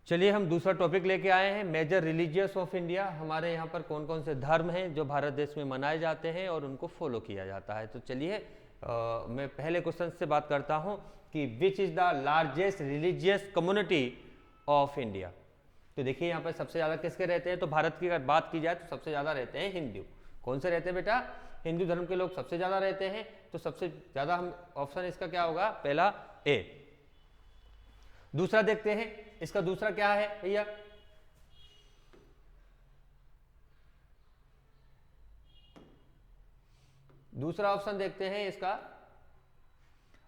चलिए हम दूसरा टॉपिक लेके आए हैं, मेजर रिलीजियस ऑफ इंडिया। हमारे यहाँ पर कौन कौन से धर्म हैं जो भारत देश में मनाए जाते हैं और उनको फॉलो किया जाता है। तो चलिए मैं पहले क्वेश्चन से बात करता हूँ कि which is the largest religious community of India. तो देखिए यहाँ पर सबसे ज़्यादा किसके रहते हैं, तो भारत की अगर बात की जाए तो सबसे ज़्यादा रहते हैं हिंदू। कौन से रहते हैं बेटा, हिंदू धर्म के लोग सबसे ज़्यादा रहते हैं। तो सबसे ज़्यादा हम ऑप्शन इसका क्या होगा, पहला ए। दूसरा देखते हैं, इसका दूसरा क्या है भैया, दूसरा ऑप्शन देखते हैं इसका,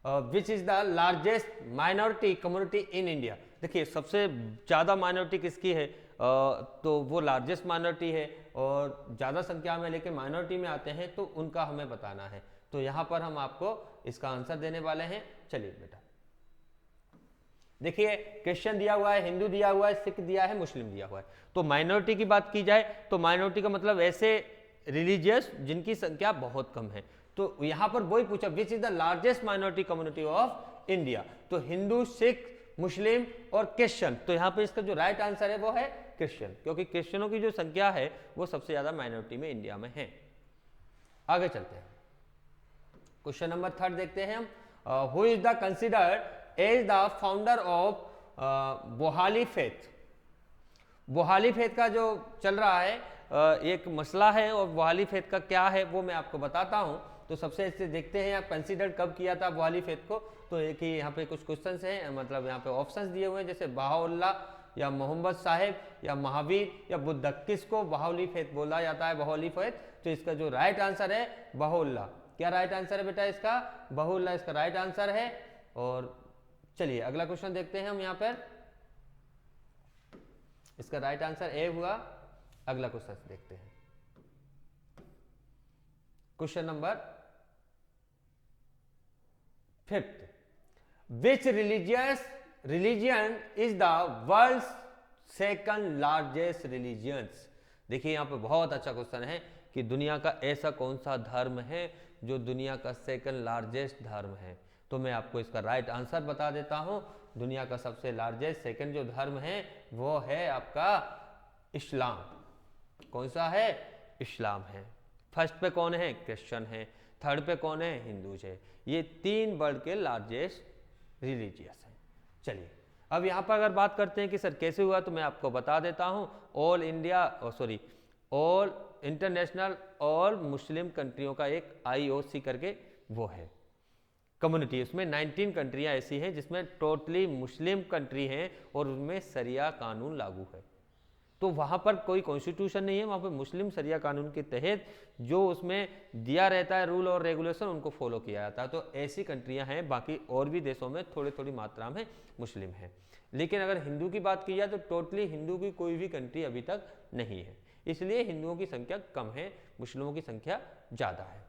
which is the largest minority community in India. देखिए सबसे ज्यादा माइनॉरिटी किसकी है, तो वो लार्जेस्ट माइनॉरिटी है और ज्यादा संख्या में लेके माइनॉरिटी में आते हैं तो उनका हमें बताना है। तो यहां पर हम आपको इसका आंसर देने वाले हैं। चलिए बेटा देखिए, क्रिश्चियन दिया हुआ है, हिंदू दिया हुआ है, सिख दिया है, मुस्लिम दिया हुआ है। तो माइनॉरिटी की बात की जाए तो माइनॉरिटी का मतलब ऐसे रिलीजियस जिनकी संख्या बहुत कम है। तो यहां पर वही पूछा which is the largest minority community of India, तो हिंदू, सिख, मुस्लिम और क्रिश्चियन। तो यहां पर इसका जो राइट आंसर है वो है क्रिश्चियन, क्योंकि क्रिश्चियनों की जो संख्या है वो सबसे ज्यादा माइनॉरिटी में इंडिया में है। आगे चलते हैं, क्वेश्चन नंबर 3 देखते हैं हम। Who is the considered as the founder of Baha'i faith. Baha'i faith का जो चल रहा है एक मसला है और बोहाली फेथ का क्या है वो मैं आपको बताता हूं। तो सबसे अच्छे देखते हैं आप कंसीडर कब किया था बोहाली फेथ को। तो एक ही यहाँ पे कुछ क्वेश्चंस हैं, मतलब यहाँ पे ऑप्शंस दिए हुए हैं, जैसे बहाउल्लाह या मोहम्मद साहेब या महावीर या बुद्ध, किसको बोहाली फेथ बोला जाता है, बोहाली फेथ। तो इसका जो राइट आंसर है बहाउल्लाह। क्या राइट आंसर है बेटा इसका, बहाउल्लाह इसका राइट आंसर है। और चलिए अगला क्वेश्चन देखते हैं हम यहाँ पर, इसका राइट आंसर ए हुआ। अगला क्वेश्चन देखते हैं, question number 5। Which religion is the world second largest religions. देखिए यहां पे बहुत अच्छा क्वेश्चन है कि दुनिया का ऐसा कौन सा धर्म है जो दुनिया का सेकंड लार्जेस्ट धर्म है। तो मैं आपको इसका राइट आंसर बता देता हूं। दुनिया का सबसे लार्जेस्ट सेकंड जो धर्म है वो है आपका इस्लाम। कौन सा है, इस्लाम है। फर्स्ट पे कौन है, क्रिश्चियन है। थर्ड पे कौन है, हिंदूज है। ये 3 वर्ल्ड के लार्जेस्ट रिलीजियस हैं। चलिए अब यहाँ पर अगर बात करते हैं कि सर कैसे हुआ, तो मैं आपको बता देता हूँ। ऑल इंटरनेशनल ऑल मुस्लिम कंट्रियों का एक IOC करके वो है कम्युनिटी। उसमें 19 कंट्रियां ऐसी हैं जिसमें टोटली मुस्लिम कंट्री हैं और उनमें शरिया कानून लागू है। तो वहाँ पर कोई कॉन्स्टिट्यूशन नहीं है, वहाँ पर मुस्लिम शरिया कानून के तहत जो उसमें दिया रहता है रूल और रेगुलेशन उनको फॉलो किया जाता है। तो ऐसी कंट्रियाँ हैं, बाकी और भी देशों में थोड़ी थोड़ी मात्रा में मुस्लिम हैं। लेकिन अगर हिंदू की बात की जाए तो टोटली हिंदू की कोई भी कंट्री अभी तक नहीं है, इसलिए हिंदुओं की संख्या कम है, मुस्लिमों की संख्या ज़्यादा है।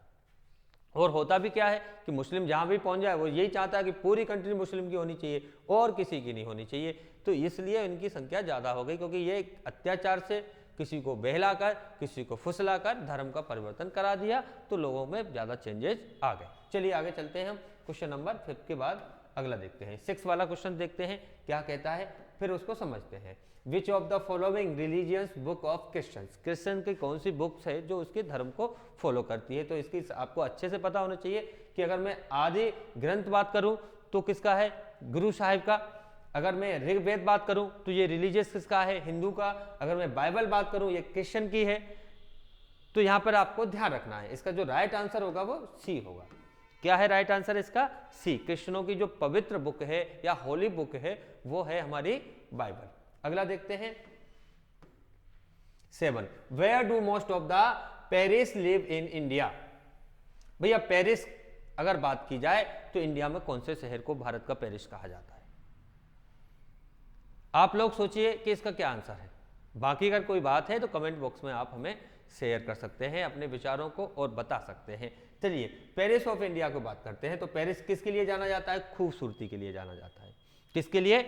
और होता भी क्या है कि मुस्लिम जहाँ भी पहुँच जाए वो यही चाहता है कि पूरी कंट्री मुस्लिम की होनी चाहिए और किसी की नहीं होनी चाहिए। तो इसलिए इनकी संख्या ज़्यादा हो गई, क्योंकि ये अत्याचार से किसी को बहलाकर, किसी को फुसलाकर धर्म का परिवर्तन करा दिया, तो लोगों में ज़्यादा चेंजेस आ गए। चलिए आगे चलते हैं हम, क्वेश्चन नंबर 5 के बाद अगला देखते हैं, 6 वाला क्वेश्चन देखते हैं क्या कहता है, फिर उसको समझते हैं। Which of the following religions book of Christians. Christian की कौन सी बुक्स है जो उसके धर्म को फॉलो करती है। तो इसकी आपको अच्छे से पता होना चाहिए कि अगर मैं आदि ग्रंथ बात करूं तो किसका है, गुरु साहिब का। अगर मैं ऋग्वेद बात करूं तो ये रिलीजियस किसका है, हिंदू का। अगर मैं बाइबल बात करूं ये क्रिश्चियन की है। तो यहां पर आपको ध्यान रखना है, इसका जो राइट आंसर होगा वो सी होगा। क्या है राइट आंसर इसका, सी। क्रिश्चियनों की जो पवित्र बुक है या होली बुक है वो है हमारी बाइबल। अगला देखते हैं 7। Where do most of the Parsis live in India. भैया पेरिस अगर बात की जाए तो इंडिया में कौन से शहर को भारत का पेरिस कहा जाता है। आप लोग सोचिए कि इसका क्या आंसर है। बाकी अगर कोई बात है तो कमेंट बॉक्स में आप हमें शेयर कर सकते हैं अपने विचारों को और बता सकते हैं। चलिए पेरिस ऑफ इंडिया को बात करते हैं। तो पेरिस किसके लिए जाना जाता है, खूबसूरती के लिए जाना जाता है। किसके लिए,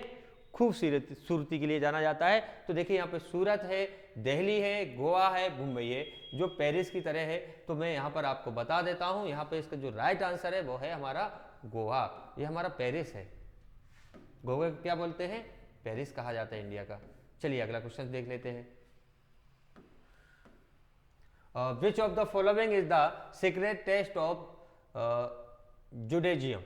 खूबसूरती के लिए जाना जाता है। तो देखिए यहाँ पे सूरत है, दिल्ली है, गोवा है, मुंबई है जो पेरिस की तरह है। तो मैं यहाँ पर आपको बता देता हूँ, यहाँ पे इसका जो राइट आंसर है वो है हमारा गोवा। ये हमारा पेरिस है। गोवा क्या बोलते हैं, पेरिस कहा जाता है इंडिया का। चलिए अगला क्वेश्चन देख लेते हैं। Which of the following is the secret test of Judaism.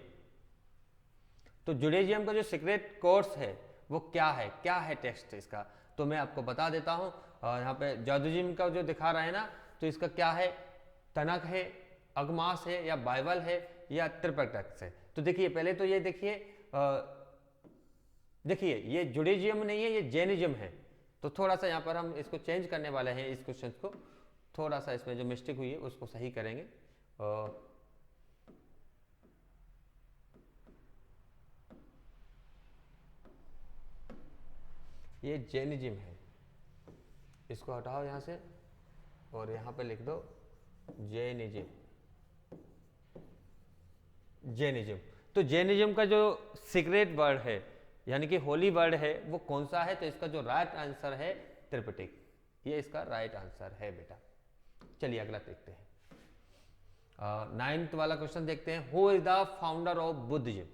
तो जुडेजियम का जो सीक्रेट कोर्स है वो क्या है टेस्ट इसका, तो मैं आपको बता देता हूं। यहाँ पे जूडाइज्म का जो दिखा रहा है ना, तो इसका क्या है, तनक है, अगमास है, या बाइबल है, या त्रिपिटक है। तो देखिए पहले तो ये देखिए ये जुडाइज्म नहीं है, ये जैनिज्म है। तो थोड़ा सा यहाँ पर हम इसको चेंज करने वाले हैं, इस क्वेश्चन को थोड़ा सा इसमें जो मिस्टेक हुई है उसको सही करेंगे। ये जैनिज्म है, इसको हटाओ यहाँ से और यहाँ पे लिख दो जैनिज्म। तो जैनिज्म का जो सीक्रेट वर्ड है यानी कि होली वर्ड है वो कौन सा है, तो इसका जो राइट आंसर है त्रिपिटक, ये इसका राइट आंसर है बेटा। चलिए अगला देखते हैं। 9th वाला क्वेश्चन देखते हैं। Who is the founder of Buddhism.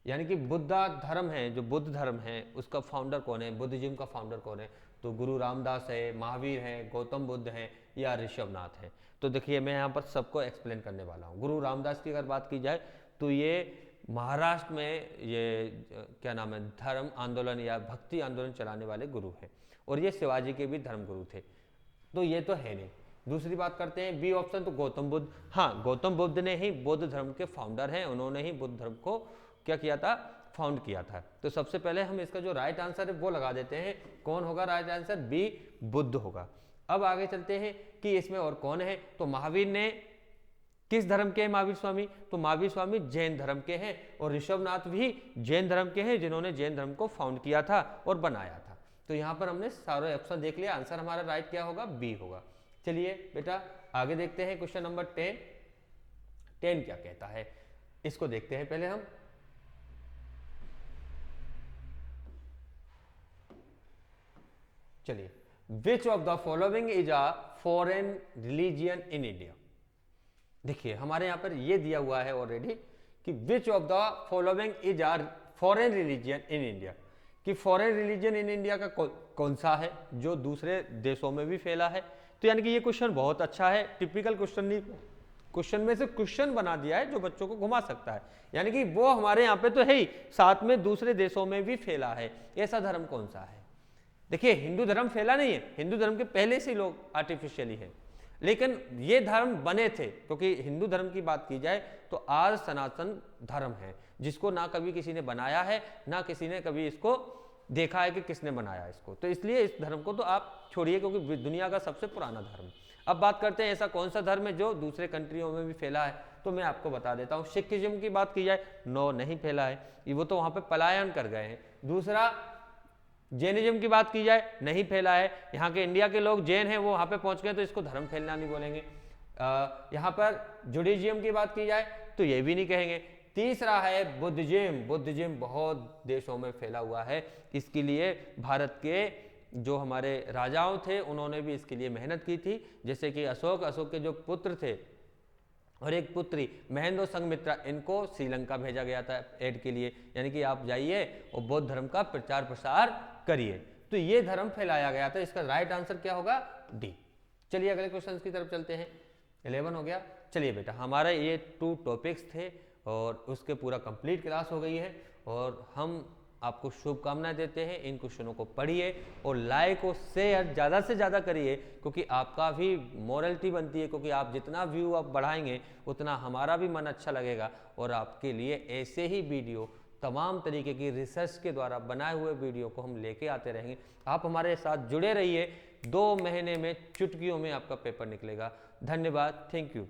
यानी कि बुद्धा धर्म है, जो बुद्ध धर्म है उसका फाउंडर कौन है, बुद्धिज्म का फाउंडर कौन है। तो गुरु रामदास है, महावीर है, गौतम बुद्ध है, या ऋषभनाथ है। तो देखिए मैं यहाँ पर सबको एक्सप्लेन करने वाला हूँ। गुरु रामदास की अगर बात की जाए तो ये महाराष्ट्र में ये क्या नाम है, धर्म आंदोलन या भक्ति आंदोलन चलाने वाले गुरु हैं, और ये शिवाजी के भी धर्म गुरु थे। तो ये तो है नहीं। दूसरी बात करते हैं बी ऑप्शन, तो गौतम बुद्ध। हाँ, गौतम बुद्ध ने ही बौद्ध धर्म के फाउंडर हैं, उन्होंने ही बुद्ध धर्म को क्या किया था, फाउंड किया था। तो सबसे पहले हम इसका जो राइट आंसर है वो लगा देते हैं। कौन होगा राइट आंसर, बी बुद्ध होगा। अब आगे चलते हैं कि इसमें और कौन है। तो महावीर ने किस धर्म के हैं महावीर स्वामी, तो महावीर स्वामी जैन धर्म के हैं, और ऋषभनाथ भी जैन धर्म के हैं जिन्होंने जैन धर्म को फाउंड किया था और बनाया था। तो यहाँ पर हमने सारे ऑप्शन देख लिया, आंसर हमारा राइट क्या होगा, बी होगा। चलिए बेटा आगे देखते हैं क्वेश्चन नंबर 10 क्या कहता है, इसको देखते हैं पहले हम। चलिए, विच of the following is a foreign religion in India. देखिए हमारे यहां पर ये दिया हुआ है ऑलरेडी कि विच of the following is a foreign religion in India, कि फॉरेन रिलीजन इन इंडिया का कौन सा है जो दूसरे देशों में भी फैला है। तो यानी कि ये क्वेश्चन बहुत अच्छा है, टिपिकल क्वेश्चन नहीं, क्वेश्चन में से क्वेश्चन बना दिया है जो बच्चों को घुमा सकता है। यानी कि वो हमारे यहाँ पे तो है ही, साथ में दूसरे देशों में भी फैला है। ऐसा धर्म कौन सा है। देखिए हिंदू धर्म फैला नहीं है, हिंदू धर्म के पहले से लोग आर्टिफिशियली है, लेकिन ये धर्म बने थे, क्योंकि हिंदू धर्म की बात की जाए तो आज सनातन धर्म है, जिसको ना कभी किसी ने बनाया है, ना किसी ने कभी इसको देखा है कि किसने बनाया इसको। तो इसलिए इस धर्म को तो आप छोड़िए, क्योंकि दुनिया का सबसे पुराना धर्म। अब बात करते हैं ऐसा कौन सा धर्म है जो दूसरे कंट्रियों में भी फैला है। तो मैं आपको बता देता हूँ, सिखिज्म की बात की जाए, नो नहीं फैला है, वो तो वहाँ पे पलायन कर गए हैं। दूसरा जैनिज्म की बात की जाए, नहीं फैला है, यहाँ के इंडिया के लोग जैन हैं वो वहाँ पे पहुँच गए, तो इसको धर्म फैलना नहीं बोलेंगे। यहाँ पर जुडाइज्म की बात की जाए तो ये भी नहीं कहेंगे। तीसरा है बुद्धिज्म, बुद्धिज्म बहुत देशों में फैला हुआ है, इसके लिए भारत के जो हमारे राजाओं थे उन्होंने भी इसके लिए मेहनत की थी। जैसे कि अशोक के जो पुत्र थे और एक पुत्री महेंद्र और संघमित्रा, इनको श्रीलंका भेजा गया था एड के लिए, यानी कि आप जाइए और बौद्ध धर्म का प्रचार प्रसार करिए। तो ये धर्म फैलाया गया था। इसका राइट आंसर क्या होगा, डी। चलिए अगले क्वेश्चन की तरफ चलते हैं। 11 हो गया। चलिए बेटा, हमारा ये 2 टॉपिक्स थे और उसके पूरा कंप्लीट क्लास हो गई है, और हम आपको शुभकामनाएं देते हैं। इन क्वेश्चनों को पढ़िए और लाइक और शेयर ज़्यादा से ज़्यादा करिए, क्योंकि आपका भी मोरलिटी बनती है, क्योंकि आप जितना व्यू आप बढ़ाएंगे उतना हमारा भी मन अच्छा लगेगा, और आपके लिए ऐसे ही वीडियो तमाम तरीके की रिसर्च के द्वारा बनाए हुए वीडियो को हम लेके आते रहेंगे। आप हमारे साथ जुड़े रहिए। 2 महीने में चुटकियों में आपका पेपर निकलेगा। धन्यवाद, थैंक यू।